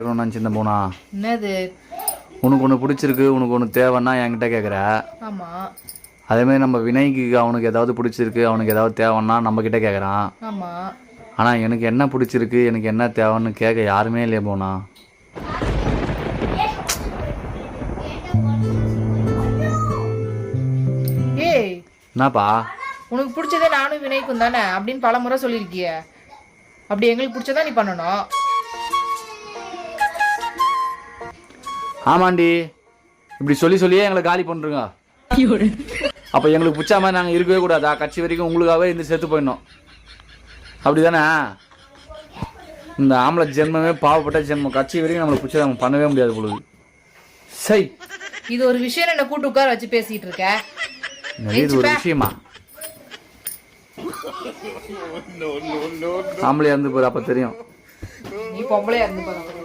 சின்ன போனா என்னது? உனக்கு ஒன்று பிடிச்சிருக்கு, உனக்கு ஒன்று தேவைன்னா என்கிட்ட கேட்குற. ஆமாம். அதேமாதிரி நம்ம வினய்க்கு அவனுக்கு ஏதாவது பிடிச்சிருக்கு, அவனுக்கு ஏதாவது தேவைன்னா நம்மக்கிட்ட கேட்குறான். ஆமாம். ஆனால் எனக்கு என்ன பிடிச்சிருக்கு, எனக்கு என்ன தேவைன்னு கேட்க யாருமே இல்லையே போனா. ஏய் என்னப்பா? உனக்கு பிடிச்சதே நானும் வினய்க்கும் தானே அப்படின்னு பல முறை சொல்லியிருக்கிய. அப்படி எங்களுக்கு பிடிச்சதா நீ பண்ணணும். ஆமாண்டி, இப்படி சொல்லியே எங்களை காலி பண்ணுறோங்க. அப்போ எங்களுக்கு பிடிச்ச மாதிரி நாங்கள் இருக்கவே கூடாதா? கட்சி வரைக்கும் உங்களுக்காகவே இந்த செத்து போயிடணும், அப்படி தானே? இந்த ஆம்பளை ஜென்மமே பாவப்பட்ட ஜென்மம். கட்சி வரைக்கும் நம்மளுக்கு பிடிச்சத நம்ம பண்ணவே முடியாது பொழுது. சை, இது ஒரு விஷயம் என்ன கூட்டு உட்கார வச்சு பேசிட்டு இருக்க? இது ஒரு விஷயமா? ஆம்பளையா இருந்து போற அப்ப தெரியும். நீ பொம்பளையா இருந்து பாரு.